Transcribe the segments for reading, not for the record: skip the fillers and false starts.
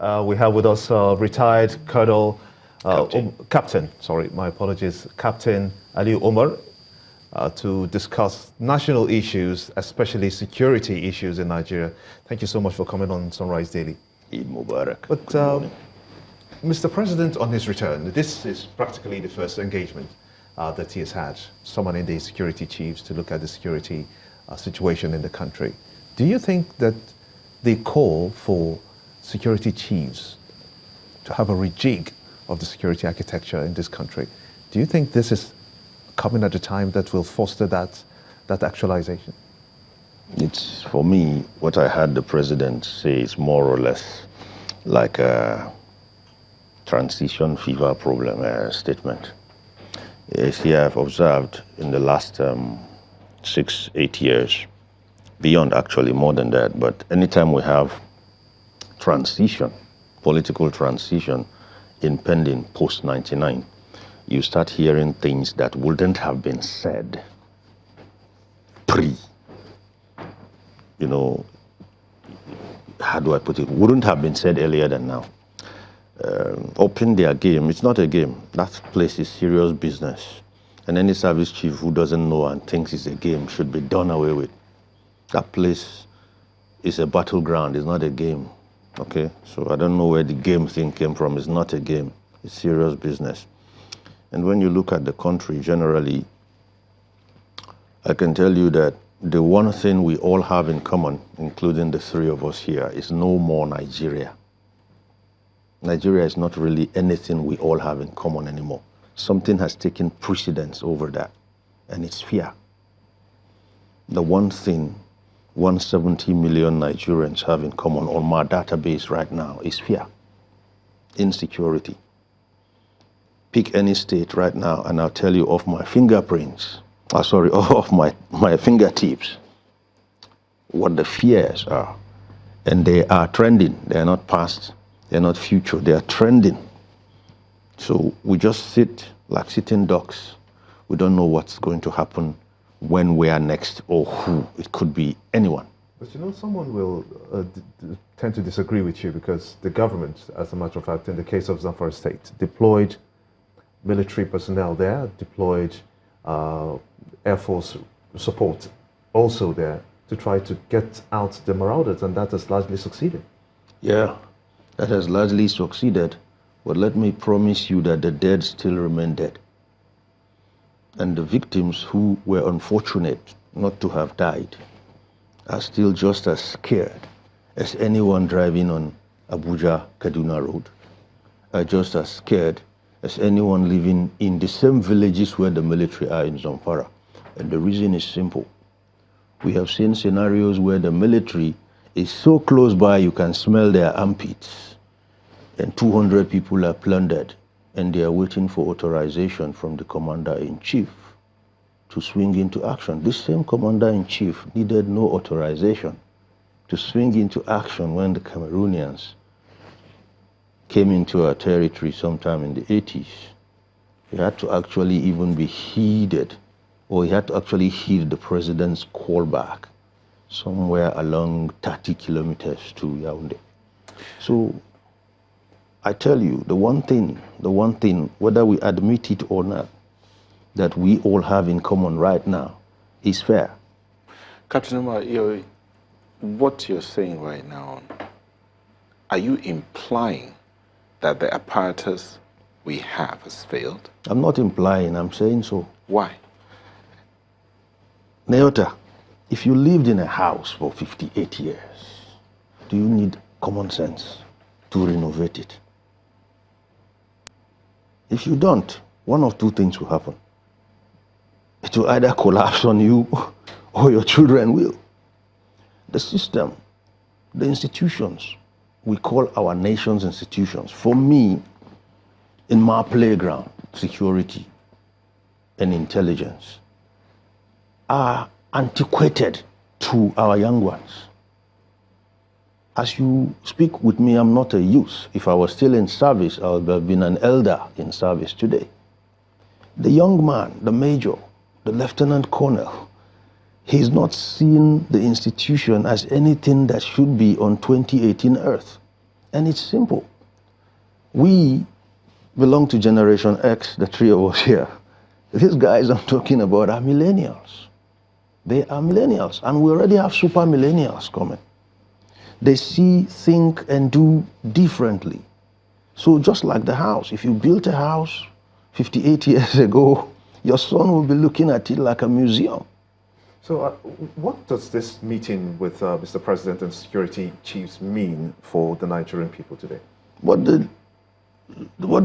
We have with us retired Colonel, Captain. My apologies, Captain Aliyu Umar, to discuss national issues, especially security issues in Nigeria. Thank you so much for coming on Sunrise Daily. Eid Mubarak. But Mr. President, on his return, this is practically the first engagement that he has had, summoning the security chiefs to look at the security situation in the country. Do you think that the call for security chiefs to have a rejig of the security architecture in this country, do you think this is coming at a time that will foster that actualization? It's, for me, what I heard the president say is more or less like a transition fever problem statement. Yes, here I've observed in the last 6-8 years, beyond actually more than that, but anytime we have transition, political transition impending post-99, you start hearing things that wouldn't have been said how do I put it, wouldn't have been said earlier than now. Open their game. It's not a game. That place is serious business. And any service chief who doesn't know and thinks it's a game should be done away with. That place is a battleground. It's not a game. Okay? So I don't know where the game thing came from. It's not a game. It's serious business. And when you look at the country generally, I can tell you that the one thing we all have in common, including the three of us here, is no more Nigeria. Nigeria is not really anything we all have in common anymore. Something has taken precedence over that, and it's fear. The one thing 170 million Nigerians have in common on my database right now is fear, insecurity. Pick any state right now, and I'll tell you off my fingerprints, off my fingertips, what the fears are. And they are trending. They are not past. They're not future. They are trending. So we just sit like sitting ducks. We don't know what's going to happen, when, where next, or who. It could be anyone. But someone will tend to disagree with you because the government, as a matter of fact, in the case of Zamfara State, deployed military personnel there, deployed Air Force support also there to try to get out the marauders, and that has largely succeeded. Yeah, that has largely succeeded, but let me promise you that the dead still remain dead. And the victims who were unfortunate not to have died are still just as scared as anyone driving on Abuja-Kaduna Road, are just as scared as anyone living in the same villages where the military are in Zamfara. And the reason is simple. We have seen scenarios where the military is so close by you can smell their armpits, and 200 people are plundered, and they are waiting for authorization from the commander-in-chief to swing into action. This same commander-in-chief needed no authorization to swing into action when the Cameroonians came into our territory sometime in the 80s. He had to actually even be heeded, or he had to actually heed the president's callback somewhere along 30 kilometers to Yaoundé. So I tell you, the one thing, whether we admit it or not, that we all have in common right now is fair. Captain Umar, what you're saying right now, are you implying that the apparatus we have has failed? I'm not implying, I'm saying so. Why? Neota, if you lived in a house for 58 years, do you need common sense to renovate it? If you don't, one of two things will happen. It will either collapse on you or your children will. The system, the institutions, we call our nation's institutions. For me, in my playground, security and intelligence are antiquated to our young ones. As you speak with me, I'm not a youth. If I was still in service, I would have been an elder in service today. The young man, the major, the lieutenant colonel, he's not seen the institution as anything that should be on 2018 earth. And it's simple. We belong to Generation X, the three of us here. These guys I'm talking about are millennials. They are millennials, and we already have super millennials coming. They see, think, and do differently. So just like the house, if you built a house 58 years ago, your son will be looking at it like a museum. So what does this meeting with Mr. President and security chiefs mean for the Nigerian people today? What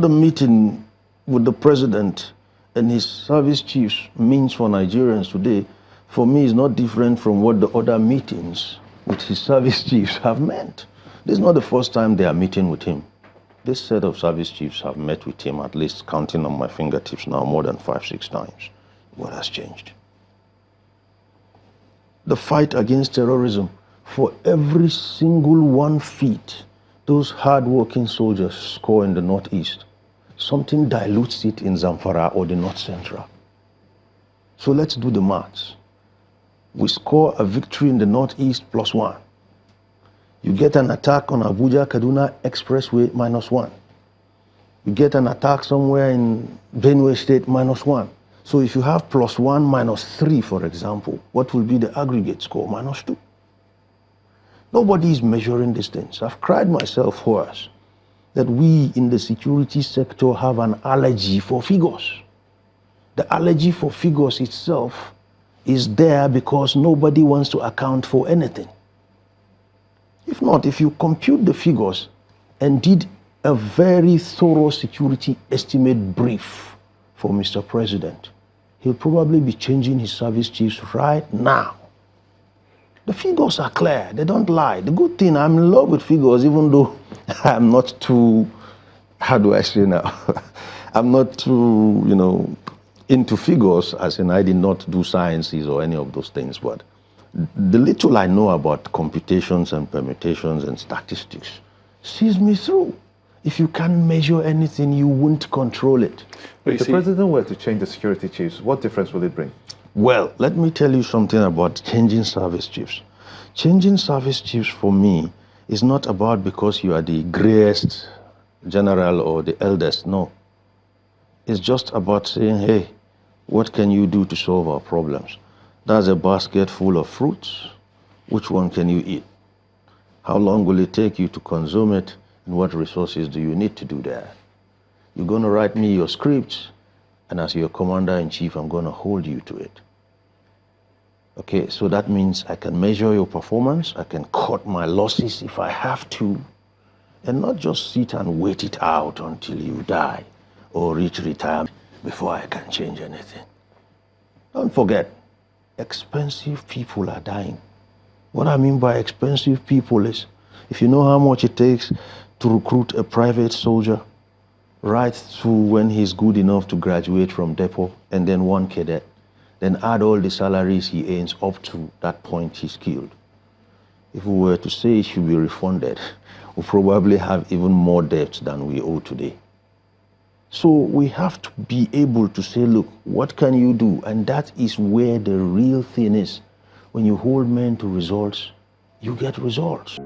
the meeting with the president and his service chiefs means for Nigerians today, for me, is not different from what the other meetings with his service chiefs have meant. This is not the first time they are meeting with him. This set of service chiefs have met with him, at least counting on my fingertips now, more than 5-6 times. What has changed? The fight against terrorism, for every single 1 feet those hard-working soldiers score in the Northeast, something dilutes it in Zamfara or the North Central. So let's do the maths. We score a victory in the Northeast +1. You get an attack on Abuja-Kaduna Expressway -1. You get an attack somewhere in Benue State -1. So if you have +1 -3, for example, what will be the aggregate score? -2. Nobody is measuring these things. I've cried myself hoarse that we in the security sector have an allergy for figures. The allergy for figures itself is there because nobody wants to account for anything. If not, if you compute the figures and did a very thorough security estimate brief for Mr. President, he'll probably be changing his service chiefs right now. The figures are clear, they don't lie. The good thing, I'm in love with figures, even though I'm not too, how do I say now? I'm not too, into figures, as in I did not do sciences or any of those things, but the little I know about computations and permutations and statistics sees me through. If you can't measure anything, you won't control it. If the president were to change the security chiefs, what difference will it bring? Well, let me tell you something about changing service chiefs. Changing service chiefs for me is not about because you are the greyest general or the eldest, no. It's just about saying, hey, what can you do to solve our problems? That's a basket full of fruits. Which one can you eat? How long will it take you to consume it? And what resources do you need to do that? You're going to write me your scripts, and as your commander-in-chief, I'm going to hold you to it. Okay, so that means I can measure your performance, I can cut my losses if I have to, and not just sit and wait it out until you die or reach retirement before I can change anything. Don't forget, expensive people are dying. What I mean by expensive people is, if you know how much it takes to recruit a private soldier, right through when he's good enough to graduate from depot, and then one cadet, then add all the salaries he earns up to that point he's killed. If we were to say it should be refunded, we'll probably have even more debts than we owe today. So we have to be able to say, look, what can you do? And that is where the real thing is. When you hold men to results, you get results.